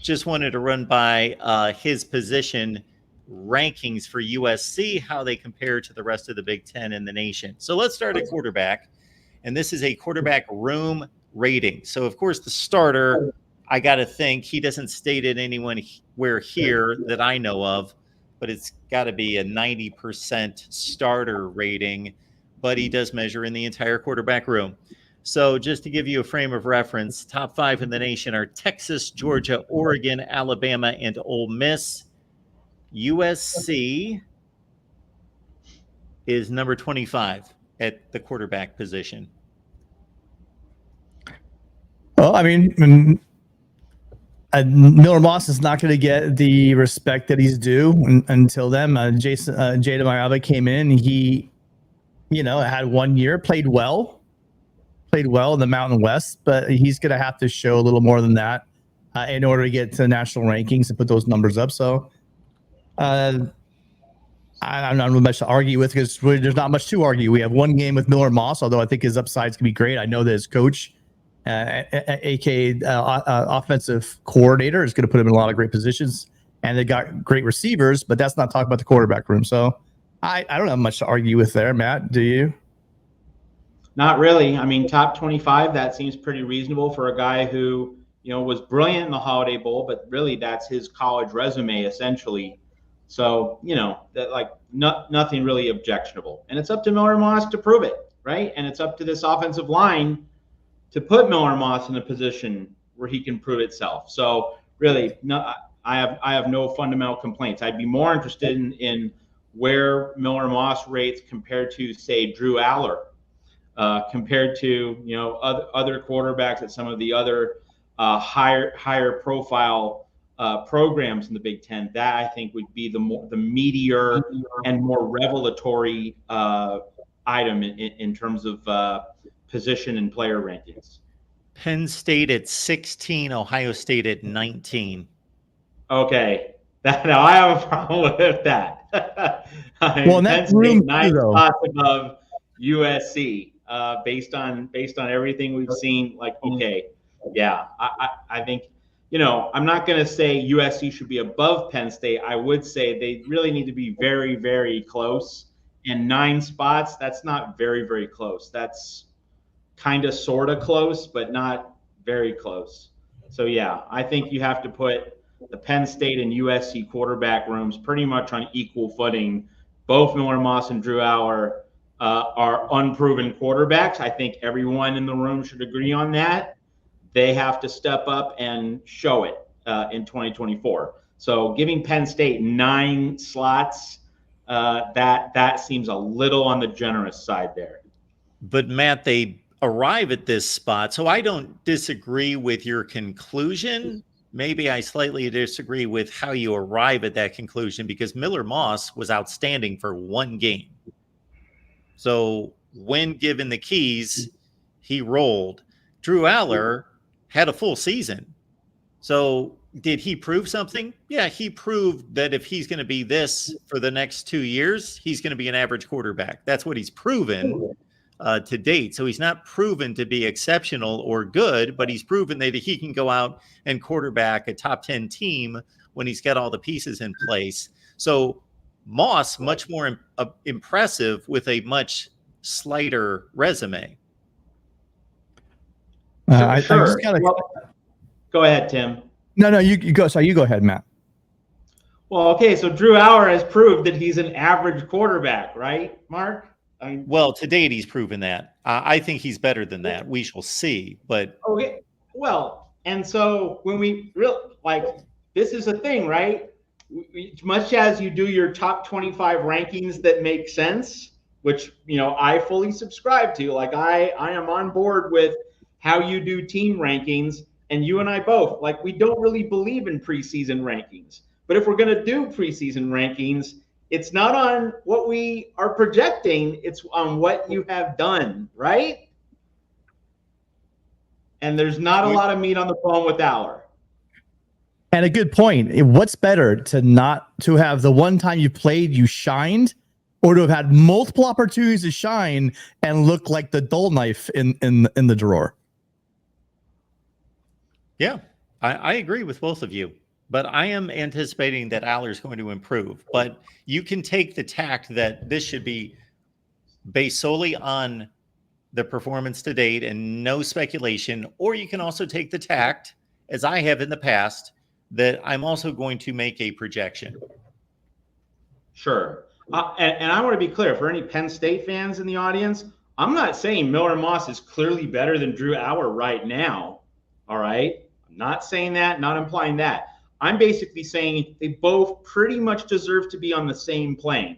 just wanted to run by his position rankings for USC, how they compare to the rest of the Big Ten in the nation. So let's start at quarterback. And this is a quarterback room rating. So, of course, the starter, I got to think he doesn't state it anywhere here that I know of, but it's got to be a 90% starter rating. But he does measure in the entire quarterback room. So just to give you a frame of reference, top 5 in the nation are Texas, Georgia, Oregon, Alabama, and Ole Miss. USC is number 25 at the quarterback position. Well, I mean, Miller Moss is not going to get the respect that he's due until then. Jada Mayaba came in. He, had 1 year, played well in the Mountain West, but he's going to have to show a little more than that in order to get to national rankings and put those numbers up. So I'm not much to argue with because there's not much to argue. We have one game with Miller Moss, although I think his upside's going to be great. I know that his coach, aka offensive coordinator, is going to put him in a lot of great positions, and they got great receivers, but that's not talking about the quarterback room. So I don't have much to argue with there. Matt, do you? Not really. I mean, top 25, that seems pretty reasonable for a guy who, was brilliant in the Holiday Bowl, but really that's his college resume essentially. So, nothing really objectionable. And it's up to Miller Moss to prove it, right? And it's up to this offensive line to put Miller Moss in a position where he can prove itself. So really, I have no fundamental complaints. I'd be more interested in where Miller Moss rates compared to, say, Drew Aller, compared to other quarterbacks at some of the other higher profile programs in the Big Ten. That I think would be the meatier and more revelatory item in terms of position and player rankings. Penn State at 16, Ohio State at 19. Okay, now I have a problem with that. Well, Penn State 9 spots above USC, based on everything we've seen. Okay, yeah, I think. I'm not going to say USC should be above Penn State. I would say they really need to be very, very close. And 9 spots, that's not very, very close. That's kind of sort of close, but not very close. So, yeah, I think you have to put the Penn State and USC quarterback rooms pretty much on equal footing. Both Miller Moss and Drew Aller are unproven quarterbacks. I think everyone in the room should agree on that. They have to step up and show it in 2024. So giving Penn State 9 slots, that seems a little on the generous side there. But Matt, they arrive at this spot, so I don't disagree with your conclusion. Maybe I slightly disagree with how you arrive at that conclusion, because Miller Moss was outstanding for 1 game. So when given the keys, he rolled. Drew Aller had a full season. So did he prove something? Yeah, he proved that if he's going to be this for the next 2 years, he's going to be an average quarterback. That's what he's proven to date. So he's not proven to be exceptional or good, but he's proven that he can go out and quarterback a top 10 team when he's got all the pieces in place. So Moss, much more impressive with a much slighter resume. Sure. Go ahead, Tim. No, you go. Sorry, you go ahead, Matt. Well, okay, so Drew Aller has proved that he's an average quarterback, right, Mark? Well, to date, he's proven that. I think he's better than that. We shall see. But okay, well, and so when we this is a thing, right? Much as you do your top 25 rankings that make sense, which I fully subscribe to. I am on board with how you do team rankings, and you and I both, we don't really believe in preseason rankings. But if we're going to do preseason rankings, it's not on what we are projecting, it's on what you have done, right? And there's not a lot of meat on the bone with Aller. And a good point. What's better, to have the one time you played, you shined, or to have had multiple opportunities to shine and look like the dull knife in the drawer? Yeah, I agree with both of you, but I am anticipating that Aller's going to improve. But you can take the tact that this should be based solely on the performance to date and no speculation, or you can also take the tact, as I have in the past, that I'm also going to make a projection. Sure. And I want to be clear for any Penn State fans in the audience, I'm not saying Miller Moss is clearly better than Drew Aller right now. All right. I'm not saying that, not implying that. I'm basically saying they both pretty much deserve to be on the same plane.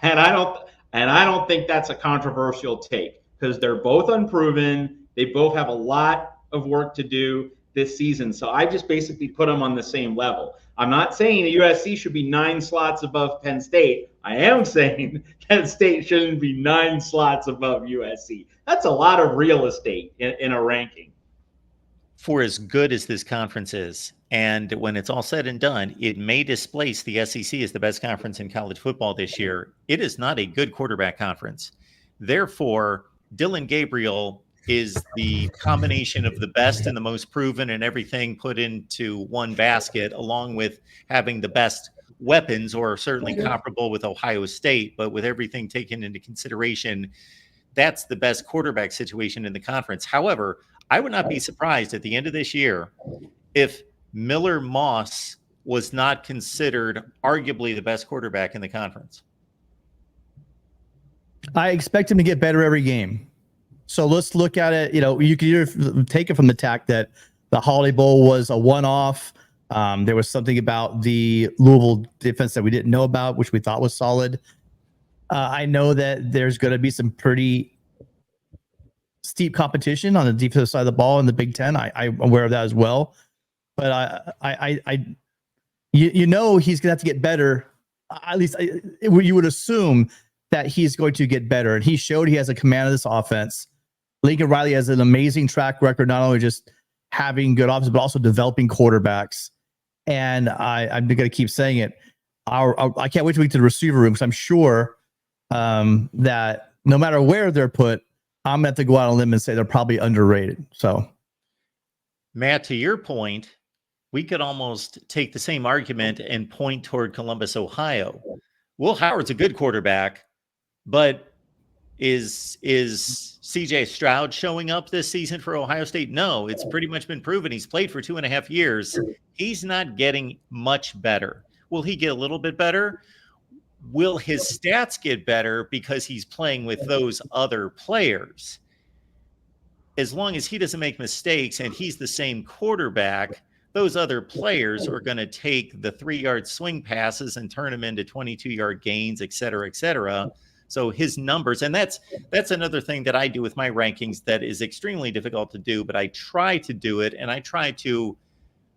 And I don't think that's a controversial take because they're both unproven. They both have a lot of work to do this season. So I just basically put them on the same level. I'm not saying USC should be 9 slots above Penn State. I am saying Penn State shouldn't be 9 slots above USC. That's a lot of real estate in a ranking. For as good as this conference is, and when it's all said and done, it may displace the SEC as the best conference in college football this year. It is not a good quarterback conference. Therefore, Dylan Gabriel is the combination of the best and the most proven and everything put into one basket, along with having the best weapons, or certainly comparable with Ohio State, but with everything taken into consideration, that's the best quarterback situation in the conference. However, I would not be surprised at the end of this year if Miller Moss was not considered arguably the best quarterback in the conference. I expect him to get better every game. So let's look at it. You know, you can either take it from the tack that the Holiday Bowl was a one-off. There was something about the Louisville defense that we didn't know about, which we thought was solid. I know that there's going to be some pretty steep competition on the defensive side of the ball in the Big Ten. I'm aware of that as well. But you know, he's going to have to get better. At least you would assume that he's going to get better. And he showed he has a command of this offense. Lincoln Riley has an amazing track record, not only just having good offense, but also developing quarterbacks. And I'm going to keep saying it. I can't wait to get to the receiver room because I'm sure that no matter where they're put, I'm going to have to go out on a limb and say they're probably underrated. So, Matt, to your point, we could almost take the same argument and point toward Columbus, Ohio. Will Howard's a good quarterback, but is CJ Stroud showing up this season for Ohio State? No, it's pretty much been proven. He's played for 2.5 years. He's not getting much better. Will he get a little bit better? Will his stats get better because he's playing with those other players? As long as he doesn't make mistakes and he's the same quarterback, those other players are going to take the 3-yard swing passes and turn them into 22-yard gains, et cetera, et cetera. So his numbers, and that's another thing that I do with my rankings that is extremely difficult to do, but I try to do it, and I try to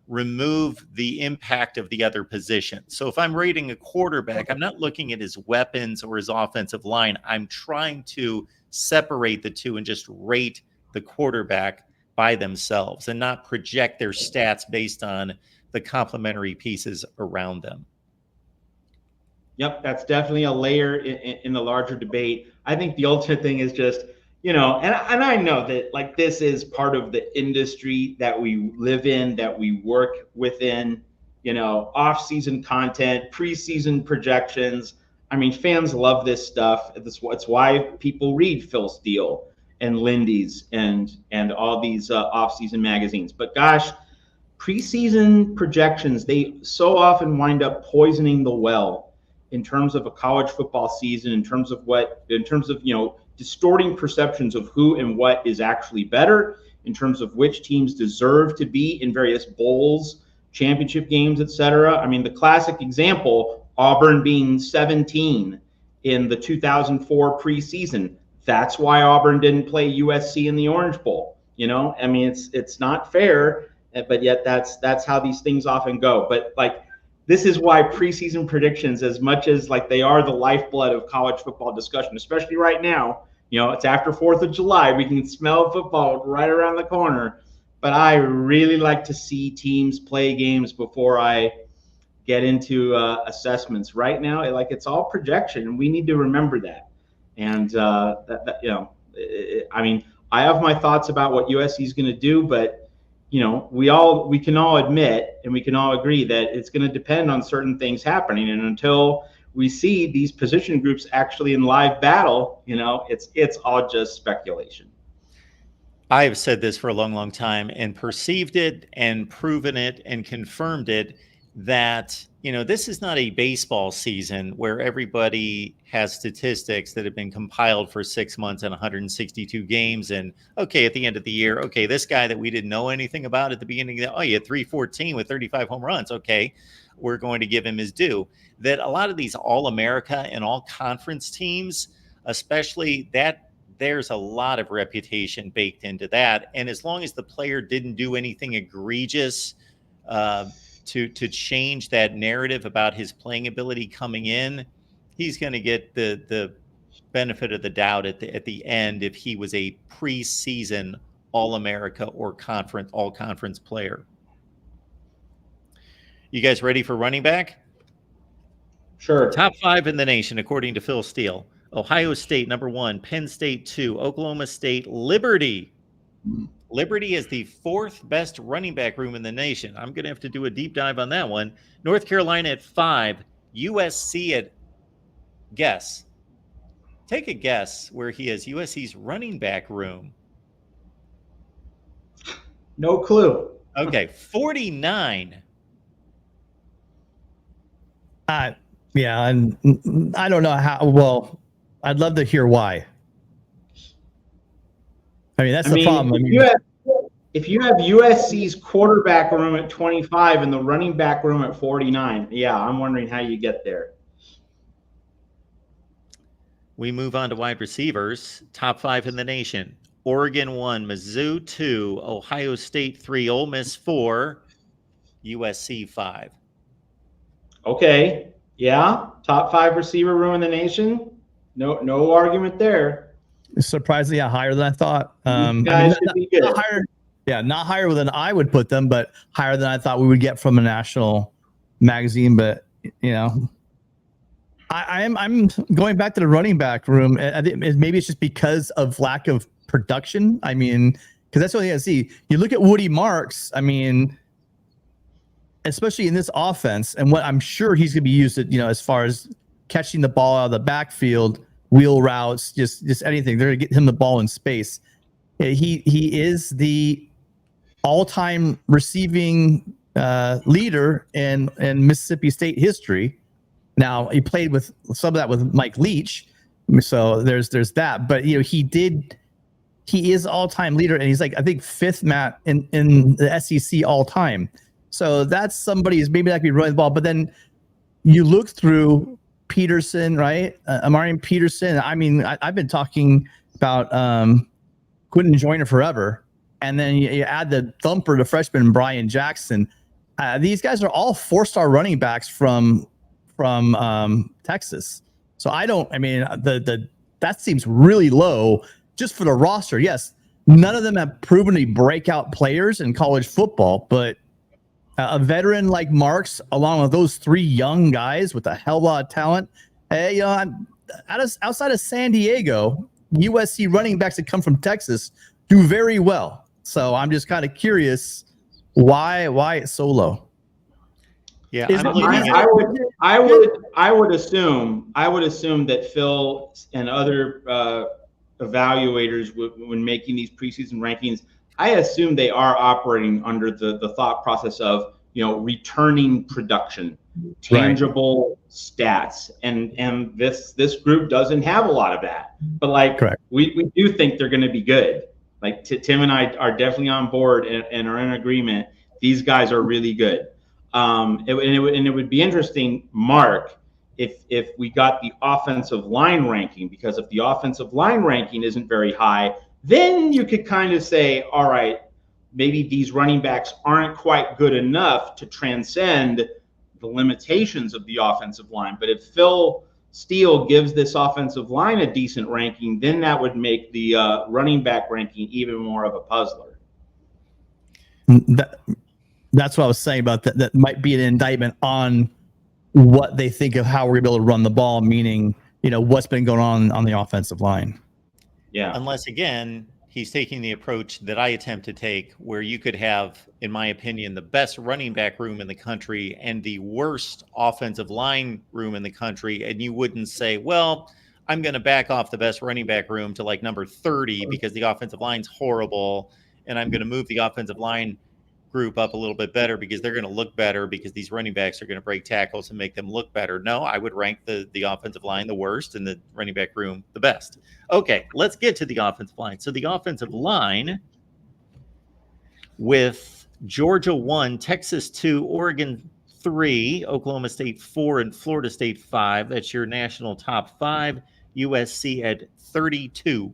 remove the impact of the other positions. So if I'm rating a quarterback, I'm not looking at his weapons or his offensive line. I'm trying to separate the two and just rate the quarterback by themselves and not project their stats based on the complementary pieces around them. Yep, that's definitely a layer in the larger debate. I think the ultimate thing is just, you know, and I know that like this is part of the industry that we live in, that we work within, you know, off-season content, preseason projections. I mean, fans love this stuff. It's why people read Phil Steele and Lindy's and all these off-season magazines. But gosh, preseason projections, they so often wind up poisoning the well in terms of a college football season, in terms of, you know, distorting perceptions of who and what is actually better, in terms of which teams deserve to be in various bowls, championship games, etc. I mean, the classic example, Auburn being 17 in the 2004 preseason. That's why Auburn didn't play USC in the Orange Bowl. You know, I mean, it's not fair, but yet that's how these things often go. But like, this is why preseason predictions, as much as like they are the lifeblood of college football discussion, especially right now, you know, it's after 4th of July. We can smell football right around the corner. But I really like to see teams play games before I get into assessments. Right now, like it's all projection, and we need to remember that. And that you know, I mean, I have my thoughts about what USC is going to do, but we can all admit and we can all agree that it's going to depend on certain things happening. And until we see these position groups actually in live battle, it's all just speculation. I have said this for a long, long time and perceived it and proven it and confirmed it that, this is not a baseball season where everybody has statistics that have been compiled for 6 months and 162 games. And okay, at the end of the year, okay, this guy that we didn't know anything about at the beginning, he had 314 with 35 home runs. Okay, we're going to give him his due. That a lot of these All-America and all-conference teams, especially that, there's a lot of reputation baked into that. And as long as the player didn't do anything egregious to change that narrative about his playing ability coming in, he's going to get the benefit of the doubt at the end if he was a preseason All-America or all-conference player. You guys ready for running back? Sure. Top 5 in the nation, according to Phil Steele. Ohio State, number 1. Penn State, 2. Oklahoma State, Liberty. Liberty is the 4th best running back room in the nation. I'm going to have to do a deep dive on that one. North Carolina at 5. USC at, guess. Take a guess where he is. USC's running back room. No clue. Okay, 49. Yeah, and I don't know how. Well, I'd love to hear why. I mean, that's the problem. If you have USC's quarterback room at 25 and the running back room at 49, yeah, I'm wondering how you get there. We move on to wide receivers. Top 5 in the nation. Oregon 1, Mizzou 2, Ohio State 3, Ole Miss 4, USC 5. Okay. Yeah, top 5 receiver room in the nation. No argument there. Surprisingly, higher than I thought. Guys should be good. Not higher than I would put them, but higher than I thought we would get from a national magazine. But I'm going back to the running back room. I think maybe it's just because of lack of production. I mean, because that's the only thing I see. You look at Woody Marks. I mean, especially in this offense, and what I'm sure he's going to be used at, as far as catching the ball out of the backfield, wheel routes, just anything. They're going to get him the ball in space. He is the all-time receiving leader in Mississippi State history. Now, he played with some of that with Mike Leach, so there's that. But he is all-time leader, and he's like, I think 5th, Matt, in the SEC all-time. So that's somebody who's maybe not going to be running the ball. But then you look through Peterson, right? Amarian Peterson. I mean, I've been talking about Quentin Joyner forever. And then you add the thumper, the freshman, Brian Jackson. These guys are all 4-star running backs from Texas. So that seems really low just for the roster. Yes, none of them have proven to be breakout players in college football, but a veteran like Marks, along with those 3 young guys with a hell of a lot of talent, outside of San Diego, USC running backs that come from Texas do very well. So I'm just kind of curious why it's so low. Yeah, I would assume that Phil and other evaluators when making these preseason rankings, I assume they are operating under the thought process of, returning production, tangible stats. And this group doesn't have a lot of that. But correct. We do think they're going to be good. Like Tim and I are definitely on board and are in agreement. These guys are really good. It would be interesting, Mark, if we got the offensive line ranking, because if the offensive line ranking isn't very high, then you could kind of say, all right, maybe these running backs aren't quite good enough to transcend the limitations of the offensive line. But if Phil Steele gives this offensive line a decent ranking, then that would make the running back ranking even more of a puzzler. That's what I was saying about that. That might be an indictment on what they think of how we're able to run the ball, meaning, what's been going on the offensive line. Yeah. Unless, again, he's taking the approach that I attempt to take, where you could have, in my opinion, the best running back room in the country and the worst offensive line room in the country, and you wouldn't say, well, I'm going to back off the best running back room to like number 30 because the offensive line's horrible, and I'm going to move the offensive line group up a little bit better because they're going to look better because these running backs are going to break tackles and make them look better. No, I would rank the offensive line the worst and the running back room the best. Okay, let's get to the offensive line. So the offensive line with Georgia 1, Texas 2, Oregon 3, Oklahoma State 4, and Florida State 5. That's your national top 5. USC at 32.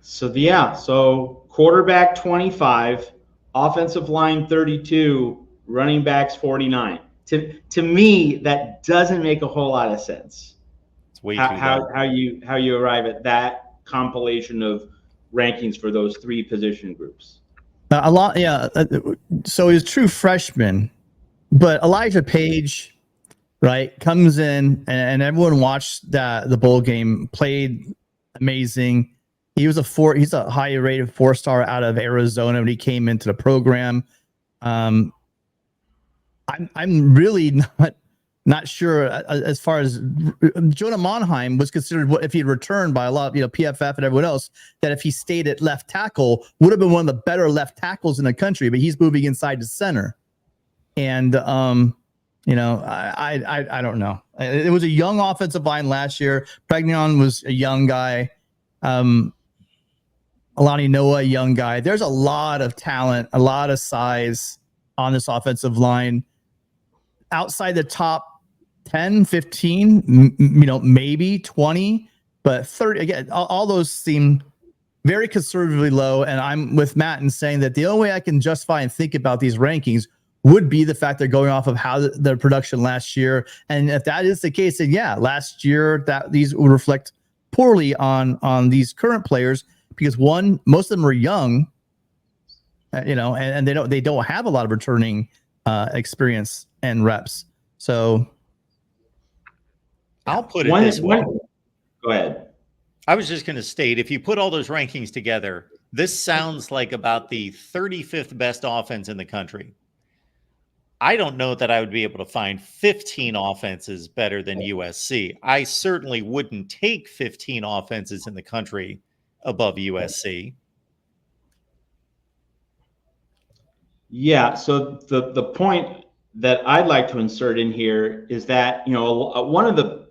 So quarterback 25, offensive line 32, running backs 49. To me, that doesn't make a whole lot of sense. It's way how you arrive at that compilation of rankings for those three position groups. A lot, yeah. So he's a true freshman, but Elijah Page, right, comes in and everyone watched the bowl game, played amazing. He's a highly rated 4-star out of Arizona when he came into the program. I'm really not sure as far as Jonah Monheim was considered, if he had returned by a lot of PFF and everyone else, that if he stayed at left tackle would have been one of the better left tackles in the country, but he's moving inside to center. And I don't know. It was a young offensive line last year. Prangley was a young guy. Alani Noah, a young guy. There's a lot of talent, a lot of size on this offensive line. Outside the top 10, 15, maybe 20, but 30, again, all those seem very conservatively low. And I'm with Matt in saying that the only way I can justify and think about these rankings would be the fact they're going off of how their production last year. And if that is the case, then yeah, last year these would reflect poorly on these current players because one, most of them are young, and they don't have a lot of returning experience and reps. So I'll put it this way. Go ahead. I was just going to state, if you put all those rankings together, this sounds like about the 35th best offense in the country. I don't know that I would be able to find 15 offenses better than USC. I certainly wouldn't take 15 offenses in the country above USC. Yeah, so the point that I'd like to insert in here is that, one of the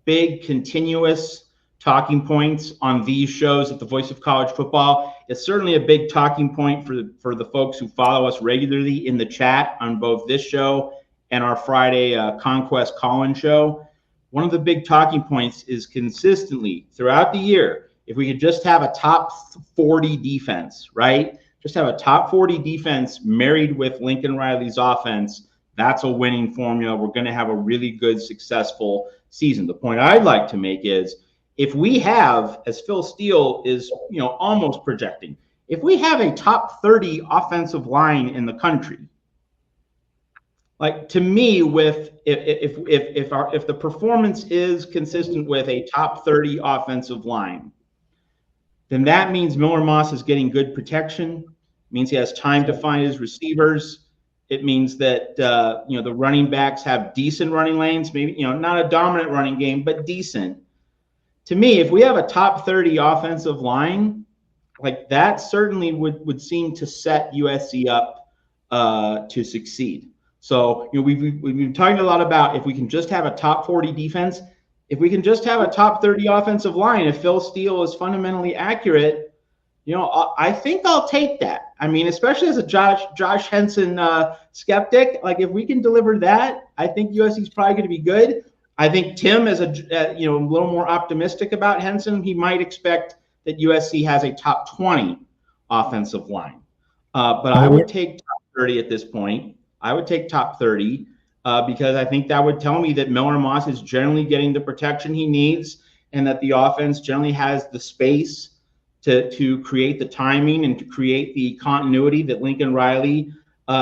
big continuous talking points on these shows at the Voice of College Football, it's certainly a big talking point for the folks who follow us regularly in the chat on both this show and our Friday Conquest Call-In show. One of the big talking points is consistently throughout the year, if we could just have a top 40 defense, right? Just have a top 40 defense married with Lincoln Riley's offense. That's a winning formula. We're going to have a really good, successful season. The point I'd like to make is if we have, as Phil Steele is, almost projecting, if we have a top 30 offensive line in the country, like to me, if the performance is consistent with a top 30 offensive line, then that means Miller Moss is getting good protection. It means he has time to find his receivers. It means that the running backs have decent running lanes, maybe not a dominant running game, but decent. To me, if we have a top 30 offensive line, like that certainly would seem to set USC up to succeed. So we've been talking a lot about if we can just have a top 40 defense, if we can just have a top 30 offensive line, if Phil Steele is fundamentally accurate, I think I'll take that. I mean, especially as a Josh Henson skeptic, like if we can deliver that, I think USC is probably going to be good. I think Tim is a little more optimistic about Henson. He might expect that USC has a top 20 offensive line. But I would take top 30 at this point. I would take top 30 because I think that would tell me that Miller Moss is generally getting the protection he needs and that the offense generally has the space to create the timing and to create the continuity that Lincoln Riley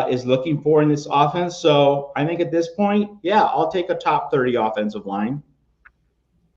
is looking for in this offense. So I think at this point, yeah, I'll take a top 30 offensive line.